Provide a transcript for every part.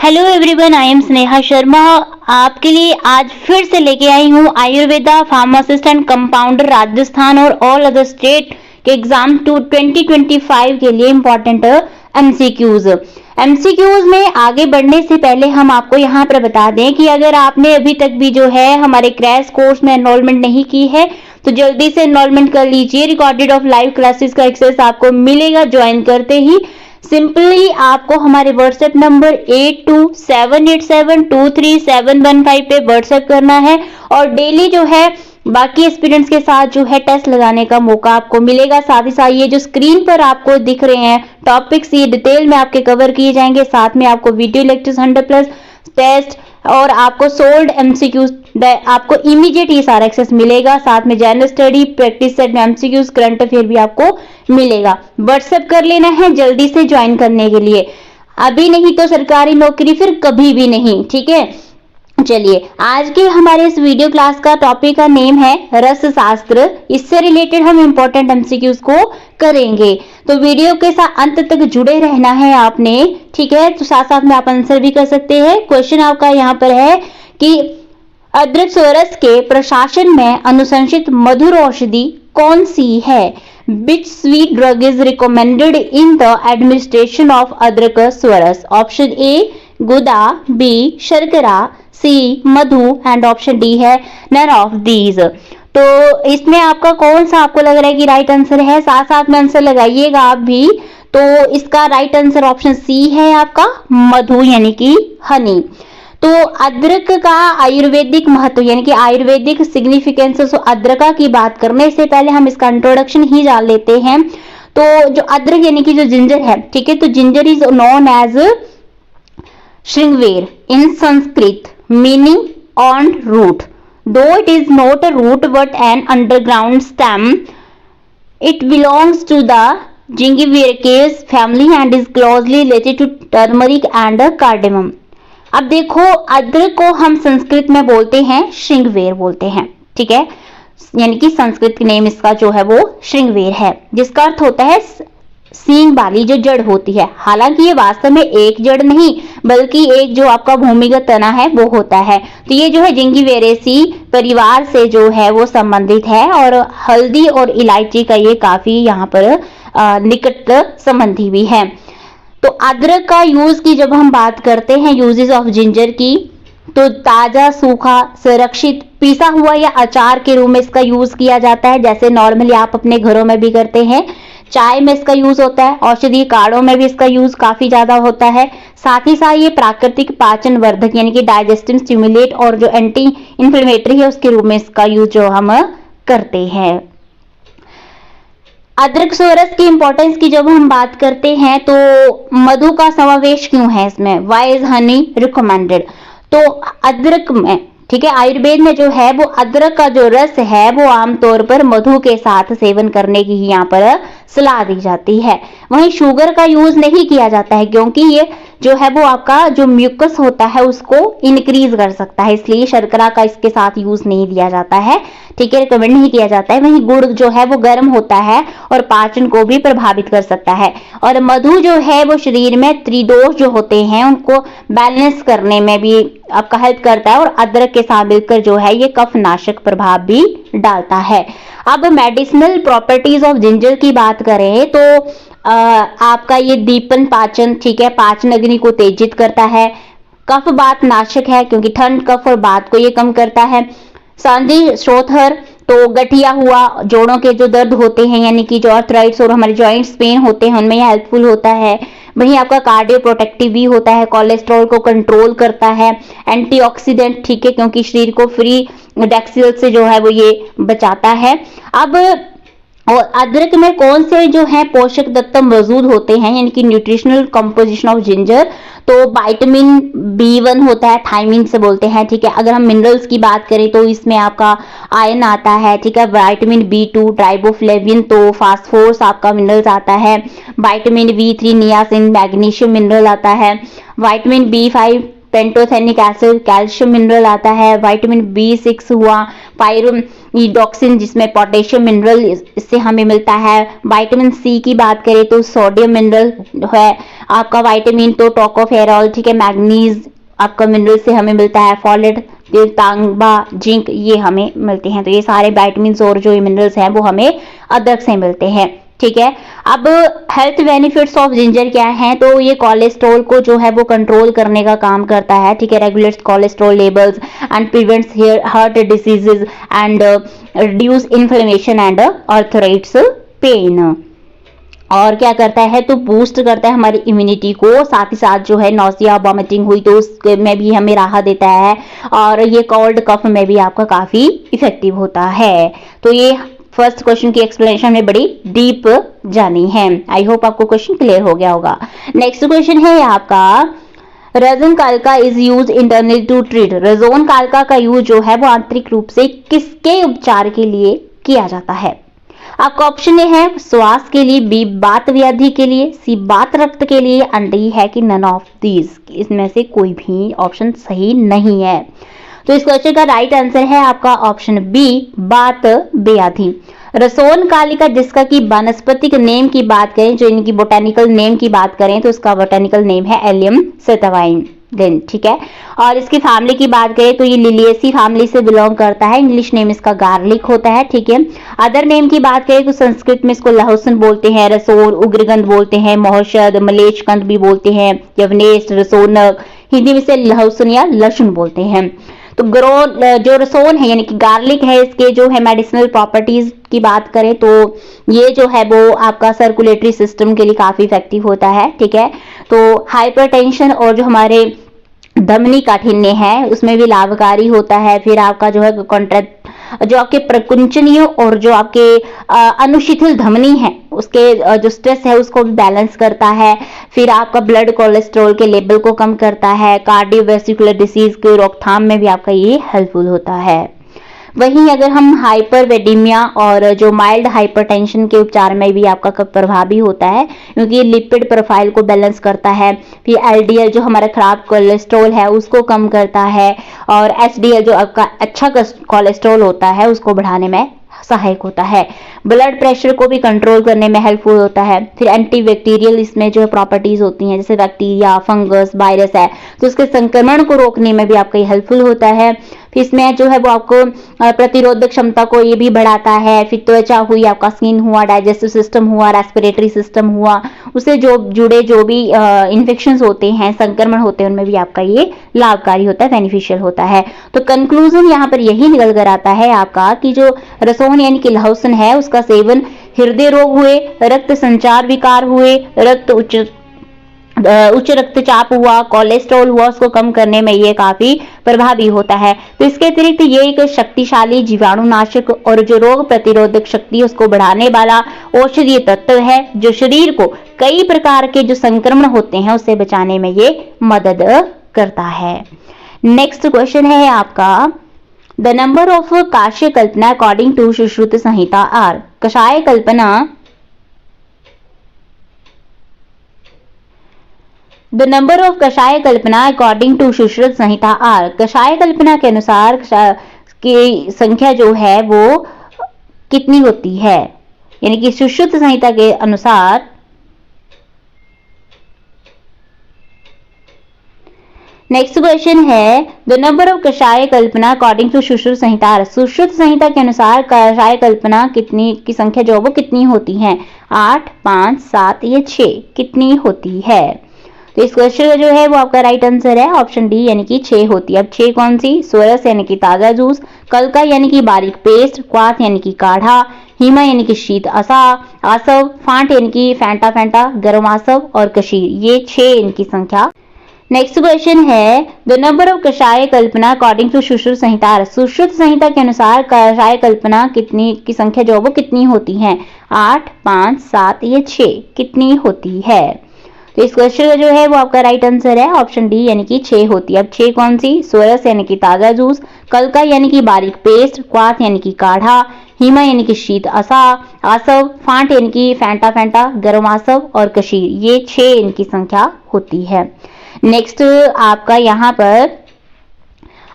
Hello everyone, I am Sneha Sharma. आपके लिए आज फिर से लेके आई हूँ Ayurveda pharmacist and compounder Rajasthan और ऑल अदर स्टेट के एग्जाम 2025 के लिए इम्पोर्टेंट एमसीक्यूज। एमसीक्यूज में आगे बढ़ने से पहले हम आपको यहाँ पर बता दें कि अगर आपने अभी तक भी जो है हमारे क्रैश कोर्स में एनरोलमेंट नहीं की है तो जल्दी से एनरोलमेंट कर लीजिए। रिकॉर्डेड ऑफ लाइव क्लासेस का एक्सेस आपको मिलेगा ज्वाइन करते ही। सिंपली आपको हमारे व्हाट्सएप नंबर 8278723715 पे व्हाट्सएप करना है और डेली जो है बाकी स्टूडेंट्स के साथ जो है टेस्ट लगाने का मौका आपको मिलेगा। साथ ही साथ ये जो स्क्रीन पर आपको दिख रहे हैं टॉपिक्स ये डिटेल में आपके कवर किए जाएंगे। साथ में आपको वीडियो लेक्चर्स 100+ टेस्ट और आपको सोल्ड एमसीक्यूज आपको इमीडिएट ये सारा एक्सेस मिलेगा। साथ में जनरल स्टडी प्रैक्टिस सेट में एमसीक्यूज करंट अफेयर भी आपको मिलेगा। व्हाट्सएप कर लेना है जल्दी से ज्वाइन करने के लिए। अभी नहीं तो सरकारी नौकरी फिर कभी भी नहीं, ठीक है। चलिए आज के हमारे इस वीडियो क्लास का टॉपिक का नेम है रस शास्त्र। इससे रिलेटेड हम इंपॉर्टेंट एमसीक्यूज को करेंगे, तो वीडियो के साथ अंत तक जुड़े रहना है आपने, ठीक है। तो साथ साथ में आप आंसर भी कर सकते हैं। क्वेश्चन आपका यहाँ पर है कि अदरक स्वरस के प्रशासन में अनुशंसित मधुर औषधि कौन सी है? Which sweet drug is recommended in the administration of अदरक स्वरस? ऑप्शन ए गुदा, बी शर्करा, सी मधु एंड ऑप्शन डी है नन ऑफ दीज। तो इसमें आपका कौन सा आपको लग रहा है कि राइट आंसर है? साथ साथ में आंसर लगाइएगा आप भी। तो इसका राइट आंसर ऑप्शन सी है आपका मधु यानी कि हनी। तो अदरक का आयुर्वेदिक महत्व यानी कि आयुर्वेदिक सिग्निफिकेंस, अदरक की बात करने से पहले हम इसका इंट्रोडक्शन ही जान लेते हैं। तो जो अदरक यानी कि जो जिंजर है, ठीक है, तो ginger is known as shringavera in Sanskrit meaning horn root, though it is not a root but an underground stem. It belongs to the zingiberaceae family and is closely related to turmeric and cardamom. अब देखो अदरक को हम संस्कृत में बोलते हैं श्रृंगवेर बोलते हैं, ठीक है, यानी कि संस्कृत नेम इसका जो है वो श्रृंगवेर है, जिसका अर्थ होता है सींग वाली जो जड़ होती है। हालांकि ये वास्तव में एक जड़ नहीं बल्कि एक जो आपका भूमिगत तना है वो होता है। तो ये जो है जिंगिवेरेसी परिवार से जो है वो संबंधित है और हल्दी और इलायची का ये काफी यहाँ पर निकट संबंधी भी है। तो अदरक का यूज की जब हम बात करते हैं यूजेस ऑफ जिंजर की, तो ताजा, सूखा, सुरक्षित, पीसा हुआ या अचार के रूप में इसका यूज किया जाता है, जैसे नॉर्मली आप अपने घरों में भी करते हैं। चाय में इसका यूज होता है, औषधीय काढ़ों में भी इसका यूज काफी ज्यादा होता है। साथ ही साथ ये प्राकृतिक पाचन वर्धक यानी कि डाइजेस्टिव स्टिमुलेट और जो एंटी इंफ्लेमेटरी है उसके रूप में इसका यूज जो हम करते हैं। अदरक स्वरस की इंपॉर्टेंस की जब हम बात करते हैं तो मधु का समावेश क्यों है इसमें? Why is honey recommended? तो अदरक में, ठीक है, आयुर्वेद में जो है वो अदरक का जो रस है वो आमतौर पर मधु के साथ सेवन करने की यहाँ पर सलाह दी जाती है। वहीं शुगर का यूज नहीं किया जाता है क्योंकि ये जो है वो आपका जो म्यूकस होता है उसको इंक्रीज कर सकता है, इसलिए शर्करा का इसके साथ यूज नहीं दिया जाता है, ठीक है, रिकमेंड नहीं किया जाता है। वहीं गुड़ जो है वो गर्म होता है और पाचन को भी प्रभावित कर सकता है। और मधु जो है वो शरीर में त्रिदोष जो होते हैं उनको बैलेंस करने में भी आपका हेल्प करता है और अदरक के साथ मिलकर जो है ये कफ नाशक प्रभाव भी डालता है। अब मेडिसिनल प्रॉपर्टीज ऑफ जिंजर की बात करें तो आपका ये दीपन पाचन, ठीक है, पाचन अग्नि को तेजित करता है। कफ बात नाशक है क्योंकि ठंड, कफ और बात को ये कम करता है। संधि श्रोथर, तो गठिया हुआ जोड़ों के जो दर्द होते हैं यानी कि जो आर्थराइट्स और हमारे जॉइंट्स पेन होते हैं उनमें यह हेल्पफुल होता है। वहीं आपका कार्डियो प्रोटेक्टिव भी होता है, कोलेस्ट्रॉल को कंट्रोल करता है, एंटीऑक्सीडेंट, ठीक है, क्योंकि शरीर को फ्री रेडिकल्स से जो है वो ये बचाता है। अब और अदरक में कौन से जो है पोषक तत्व मौजूद होते हैं यानी कि न्यूट्रिशनल कंपोजिशन ऑफ जिंजर? तो विटामिन B1 होता है, थायमिन से बोलते हैं, ठीक है। अगर हम मिनरल्स की बात करें तो इसमें आपका आयरन आता है, ठीक है, विटामिन B2, राइबोफ्लेविन, तो फास्फोरस आपका मिनरल्स आता है, vitamin B3, niacin, magnesium mineral आता है, vitamin B5 pantothenic acid calcium mineral आता है, विटामिन B6 हुआ, पायरोडॉक्सिन जिसमें पोटेशियम मिनरल इससे हमें मिलता है। विटामिन C की बात करें तो सोडियम मिनरल है आपका, विटामिन तो टोकोफेरॉल, ठीक है, मैग्नीज आपका मिनरल से हमें मिलता है, फॉलेट, तांबा, जिंक ये हमें मिलते हैं। तो ये सारे विटामिन और जो मिनरल्स हैं वो हमें अदरक से मिलते हैं, ठीक है। अब हेल्थ बेनिफिट्स ऑफ जिंजर क्या है, तो ये कोलेस्ट्रॉल को जो है वो कंट्रोल करने का काम करता है, ठीक है, regulates cholesterol levels and prevents heart diseases and reduce inflammation and arthritis pain. और क्या करता है, तो बूस्ट करता है हमारी इम्यूनिटी को, साथ ही साथ जो है नौसिया वॉमिटिंग हुई तो उसमें भी हमें राहत देता है, और ये कोल्ड कफ में भी आपका काफी इफेक्टिव होता है। तो ये फर्स्ट क्वेश्चन की एक्सप्लेनेशन में बड़ी डीप जानी है। आई होप आपको क्वेश्चन क्लियर हो गया होगा। नेक्स्ट क्वेश्चन है आपका, Rajan Kalika is used internally to treat. रजोन कालिका का यूज जो है वो आंतरिक रूप से किसके उपचार के लिए किया जाता है? आपका ऑप्शन ए है श्वास के लिए, बी बात व्याधि के लिए, सी बात रक्त के लिए, एंड डी है कि नन ऑफ दीज, इसमें से कोई भी ऑप्शन सही नहीं है। तो इस क्वेश्चन का राइट आंसर है आपका ऑप्शन बी बात व्याधि। रसोन कालिका जिसका कि वानस्पतिक नेम की बात करें, जो इनकी बोटेनिकल नेम की बात करें तो इसका बोटेनिकल नेम है एलियम सेटावाइन, ठीक है। और इसकी फैमिली की बात करें तो ये लिलिएसी फैमिली से बिलोंग करता है, इंग्लिश नेम इसका गार्लिक होता है, ठीक है। अदर नेम की बात करें तो संस्कृत में इसको लहसुन बोलते हैं, रसोन, उग्रगंध बोलते हैं, महौषध, मलेचकंद भी बोलते हैं, यवनेश, रसोनक, हिंदी में से लहसुन या लहसुन बोलते हैं। तो जो रसोन है यानी कि गार्लिक है, इसके जो है मेडिसिनल प्रॉपर्टीज की बात करें तो ये जो है वो आपका सर्कुलेटरी सिस्टम के लिए काफी इफेक्टिव होता है, ठीक है। तो हाइपरटेंशन और जो हमारे धमनी काठिन्य है उसमें भी लाभकारी होता है। फिर आपका जो है कॉन्ट्रैक्ट, जो आपके प्रकुंचनीय और जो आपके अनुशिथिल धमनी है उसके जो स्ट्रेस है उसको भी बैलेंस करता है। फिर आपका ब्लड कोलेस्ट्रॉल के लेवल को कम करता है, कार्डियोवैस्कुलर डिसीज की रोकथाम में भी आपका ये हेल्पफुल होता है। वहीं अगर हम हाइपरवेडिमिया और जो माइल्ड हाइपरटेंशन के उपचार में भी आपका प्रभावी होता है, क्योंकि ये लिपिड प्रोफाइल को बैलेंस करता है। फिर एलडीएल जो हमारा खराब कोलेस्ट्रॉल है उसको कम करता है, और एचडीएल जो आपका अच्छा कोलेस्ट्रॉल होता है उसको बढ़ाने में सहायक होता है। ब्लड प्रेशर को भी कंट्रोल करने में हेल्पफुल होता है। फिर एंटीबैक्टीरियल इसमें जो प्रॉपर्टीज होती हैं, जैसे बैक्टीरिया, फंगस, वायरस है तो उसके संक्रमण को रोकने में भी आपका ये हेल्पफुल होता है। फिर इसमें जो है वो आपको प्रतिरोधक क्षमता को ये भी बढ़ाता है। फिर त्वचा हुई, आपका स्किन हुआ, डाइजेस्टिव सिस्टम हुआ, रेस्पिरेटरी सिस्टम हुआ, उससे जो जुड़े जो भी इन्फेक्शंस होते हैं, संक्रमण होते हैं, उनमें भी आपका ये लाभकारी होता है, बेनिफिशियल होता है। तो कंक्लूजन यहाँ पर यही निकल कर आता है आपका कि जो रसोन यानी कि लहसुन है उसका सेवन हृदय रोग हुए, रक्त संचार विकार हुए, उच्च रक्तचाप हुआ, कोलेस्ट्रॉल हुआ, उसको कम करने में ये काफी प्रभावी होता है। तो इसके अतिरिक्त ये एक शक्तिशाली जीवाणुनाशक और जो रोग प्रतिरोधक शक्ति उसको बढ़ाने वाला औषधीय तत्व है, जो शरीर को कई प्रकार के जो संक्रमण होते हैं उससे बचाने में ये मदद करता है। नेक्स्ट क्वेश्चन है आपका, the number of kashaya kalpana according to Sushruta Samhita are. कषाय kalpana, the number of kashaya kalpana according to Sushruta Samhita are. कषाय कल्पना के अनुसार की संख्या जो है वो कितनी होती है, यानी कि सुश्रुत संहिता के अनुसार नेक्स्ट क्वेश्चन है, the number of kashaya kalpana according to Sushruta संहिता। सुश्रुत संहिता के अनुसार कषाय कल्पना कितनी की संख्या जो वो कितनी होती है? 8, 5, 7 या 6 कितनी होती है? तो इस क्वेश्चन का जो है वो आपका राइट आंसर है ऑप्शन डी यानी कि 6 होती है। अब 6 कौन सी? सोरस यानी कि ताजा जूस, कलका यानी कि बारीक पेस्ट, क्वाथ यानी कि काढ़ा, हिमा यानी कि शीत आसव, फांट यानी कि फैंटा, गर्म आसव और कशीर, ये 6 इनकी संख्या। नेक्स्ट क्वेश्चन है, the number of kashaya kalpana according to Sushruta संहिता। सुश्रुत संहिता के अनुसार कषाय कल्पना कितनी की संख्या जो वो कितनी होती है? 8, 5, 7 या 6 कितनी होती है? तो इस क्वेश्चन का जो है वो आपका राइट आंसर है ऑप्शन डी यानी कि 6 होती है। अब 6 कौन सी? सोरस यानी कि ताजा जूस, कलका यानी कि बारीक पेस्ट, क्वाथ यानी कि काढ़ा, हिमा यानी कि शीत आसव, फांट यानी कि फैंटा, गर्म आसव और कशीर, ये 6 इनकी संख्या होती है। नेक्स्ट आपका यहाँ पर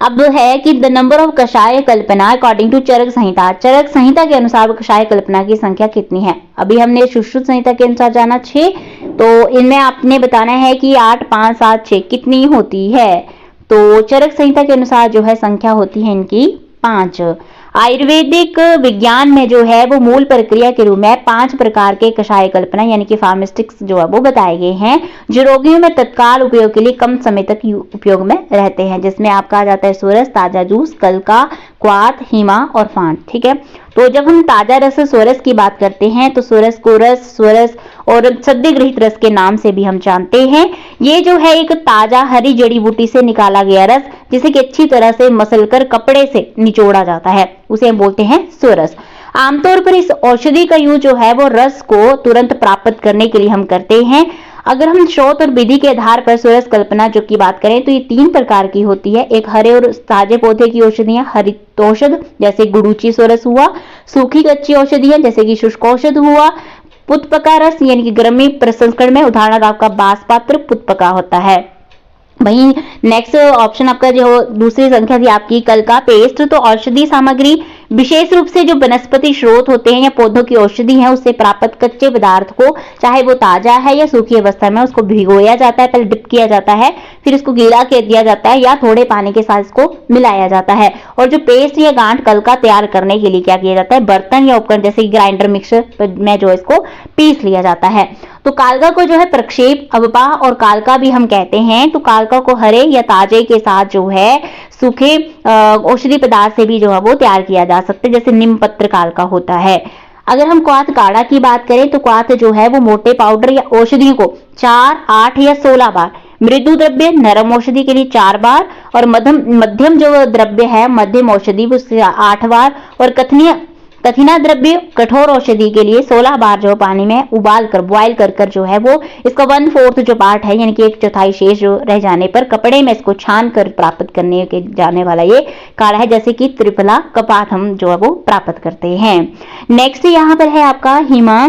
अब है कि the number of kashaya kalpana according to चरक संहिता। चरक संहिता के अनुसार कषाय कल्पना की संख्या कितनी है? अभी हमने सुश्रुत संहिता के अनुसार जाना 6, तो इनमें आपने बताना है कि 8, 5, 7, 6 कितनी होती है। तो चरक संहिता के अनुसार जो है संख्या होती है इनकी 5। आयुर्वेदिक विज्ञान में जो है वो मूल प्रक्रिया के रूप में 5 प्रकार के कषाय कल्पना यानी कि फार्मास्टिक्स जो है वो बताए गए हैं, जो रोगियों में तत्काल उपयोग के लिए कम समय तक उपयोग में रहते हैं, जिसमें आपका आ जाता है सोरस, ताजा जूस, कलका, क्वाथ, हीमा और फांट। ठीक है, तो जब हम ताजा रस सोरस की बात करते हैं तो सोरस को रस, स्वरस और सद्यगृहित रस के नाम से भी हम जानते हैं। ये जो है एक ताजा हरी जड़ी बूटी से निकाला गया रस, जिसे कि अच्छी तरह से मसलकर कपड़े से निचोड़ा जाता है, उसे हम बोलते हैं सोरस। आमतौर पर इस औषधि का यूज जो है वो रस को तुरंत प्राप्त करने के लिए हम करते हैं। अगर हम स्रोत और विधि के आधार पर सोरस कल्पना जो की बात करें तो ये 3 प्रकार की होती है। एक हरे और ताजे पौधे की औषधियां, हरितौषध जैसे गुड़ूची सोरस हुआ, सूखी कच्ची औषधियां जैसे कि शुष्कौषध हुआ, पुष्पका रस यानी कि गर्मी प्रसंस्करण में उदाहरण आपका बांसपात्र पुष्पका होता है। वहीं नेक्स्ट ऑप्शन आपका जो दूसरी संख्या थी आपकी कलका पेस्ट। तो औषधि सामग्री विशेष रूप से जो वनस्पति स्रोत होते हैं या पौधों की औषधि है उससे प्राप्त कच्चे पदार्थ को, चाहे वो ताजा है या सूखी अवस्था में, उसको भिगोया जाता है, पहले डिप किया जाता है, फिर इसको गीला कर दिया जाता है या थोड़े पानी के साथ इसको मिलाया जाता है। और जो पेस्ट या गांठ कलका तैयार करने के लिए क्या किया जाता है, बर्तन या उपकरण जैसे ग्राइंडर मिक्सर में जो इसको पीस लिया जाता है। तो कालका को जो है प्रक्षेप, अवपाह और कालका भी हम कहते हैं। तो कालका को हरे या ताजे के साथ जो है सूखे औषधि पदार्थ से भी जो है वो तैयार किया जा सकता है, जैसे नीम पत्र कालका होता है। अगर हम क्वाथ काढ़ा की बात करें तो क्वाथ जो है वो मोटे पाउडर या औषधियों को 4, 8 या 16 बार, मृदु द्रव्य नरम औषधि के लिए 4 बार और मध्यम जो द्रव्य है मध्यम औषधि उससे 8 बार और कठिना द्रव्य कठोर औषधि के लिए 16 बार जो पानी में उबाल कर बॉयल कर जो है वो इसका 1/4 जो पार्ट है यानी कि 1/4 शेष जो रह जाने पर कपड़े में इसको छान कर प्राप्त करने के जाने वाला ये काढ़ा है, जैसे कि त्रिफला कपात हम जो है वो प्राप्त करते हैं। नेक्स्ट यहाँ पर है आपका हिमा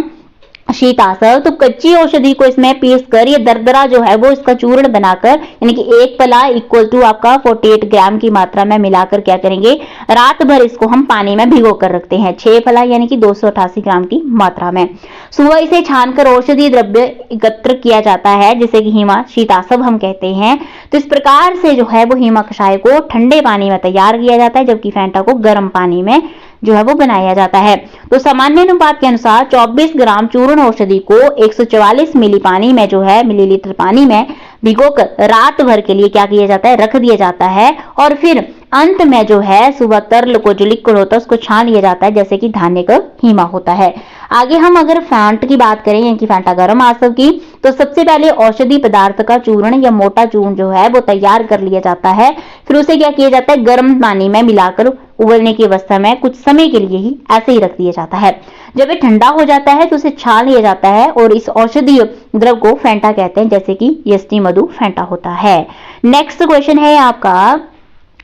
शीतासव। तो कच्ची औषधि को इसमें पीस कर ये दरदरा जो है वो इसका चूर्ण बनाकर यानी कि 1 पला इक्वल टू आपका 48 ग्राम की मात्रा में मिलाकर क्या करेंगे, रात भर इसको हम पानी में भिगो कर रखते हैं 6 पला यानी कि 288 ग्राम की मात्रा में। सुबह इसे छानकर औषधि द्रव्य एकत्र किया जाता है, जिसे कि हिमा शीतासव हम कहते हैं। तो इस प्रकार से जो है वो हिमा कषाय को ठंडे पानी में तैयार किया जाता है, जबकि फैंटा को गर्म पानी में जो है वो बनाया जाता है। तो सामान्य अनुपात के अनुसार 24 ग्राम चूर्ण औषधि को 144 मिली पानी में जो है मिलीलीटर पानी में भिगोकर रात भर के लिए क्या किया जाता है, रख दिया जाता है और फिर अंत में जो है सुबह तरल को जो लिक्विड होता है उसको छान लिया जाता है, जैसे कि धान्य का हीमा होता है। आगे हम अगर फैंट की बात करें यानी कि फैंटा गरम आसव की, तो सबसे पहले औषधि पदार्थ का चूर्ण या मोटा चूर्ण जो है वो तैयार कर लिया जाता है, फिर उसे क्या किया जाता है, गर्म पानी में मिलाकर उबलने की अवस्था में कुछ समय के लिए ही ऐसे ही रख दिया जाता है। जब ये ठंडा हो जाता है तो उसे छान लिया जाता है और इस औषधीय द्रव को फैंटा कहते हैं, जैसे कि यष्टि मधु फैंटा होता है। नेक्स्ट क्वेश्चन है आपका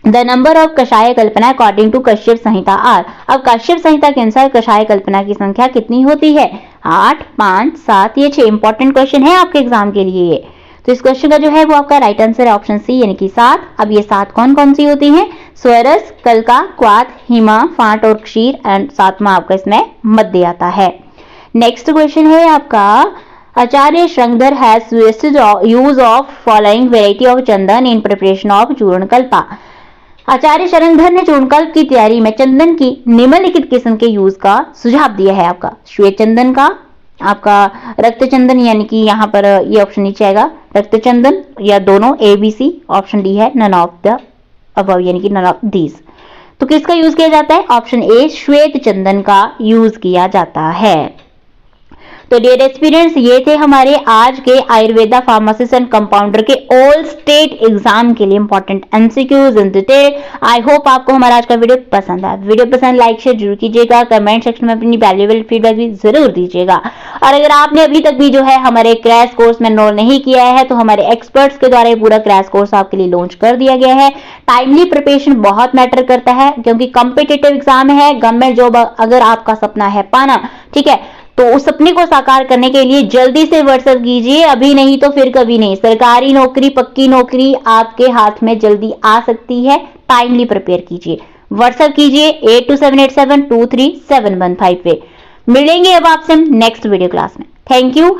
the number of kashaya kalpana according to Kashyapa Samhita are. अब कश्यप संहिता के अनुसार कषाय कल्पना की संख्या कितनी होती है, 8, 5, 7 या 6। इंपॉर्टेंट क्वेश्चन है आपके एग्जाम के लिए ये। तो इस क्वेश्चन का जो है वो आपका राइट आंसर है ऑप्शन सी यानी कि 7। अब ये 7 कौन कौन सी होती हैं, स्वरस, कलका, क्वाथ, हिमा, फांट और क्षीर एंड 7वां आपका इसमें मध्य आता है। नेक्स्ट क्वेश्चन है आपका Acharya Sharngadhara has suggested use of following variety of chandan in preparation of churna kalpa. आचार्य शरणधर ने चूर्णकल्प की तैयारी में चंदन की निम्नलिखित किस्म के यूज का सुझाव दिया है। आपका श्वेत चंदन का, आपका रक्त चंदन यानी कि यहाँ पर ये ऑप्शन नीचे आएगा रक्त चंदन या दोनों ABC, ऑप्शन डी है नन ऑफ द अबव यानी कि नन ऑफ दीज। तो किसका यूज किया जाता है, ऑप्शन ए श्वेत चंदन का यूज किया जाता है। तो डियर एक्सपीरियंस ये थे हमारे आज के आयुर्वेदा फार्मासिस्ट एंड कंपाउंडर के ऑल स्टेट एग्जाम के लिए important MCQs in detail. I hope आपको हमारा आज का वीडियो पसंद आया। वीडियो पसंद लाइक शेयर जरूर कीजिएगा, कमेंट सेक्शन में अपनी वैल्यूएबल फीडबैक भी जरूर दीजिएगा। और अगर आपने अभी तक भी जो है हमारे क्रैश कोर्स में एनरोल नहीं किया है तो हमारे एक्सपर्ट्स के द्वारा पूरा क्रैश कोर्स आपके लिए लॉन्च कर दिया गया है। टाइमली प्रिपरेशन बहुत मैटर करता है क्योंकि कॉम्पिटिटिव एग्जाम है, गवर्नमेंट जॉब अगर आपका सपना है पाना, ठीक है, तो उस सपने को साकार करने के लिए जल्दी से व्हाट्सएप कीजिए, अभी नहीं तो फिर कभी नहीं। सरकारी नौकरी, पक्की नौकरी आपके हाथ में जल्दी आ सकती है, टाइमली प्रिपेयर कीजिए। व्हाट्सएप कीजिए 8278723715 पे। मिलेंगे अब आपसे नेक्स्ट वीडियो क्लास में। Thank you.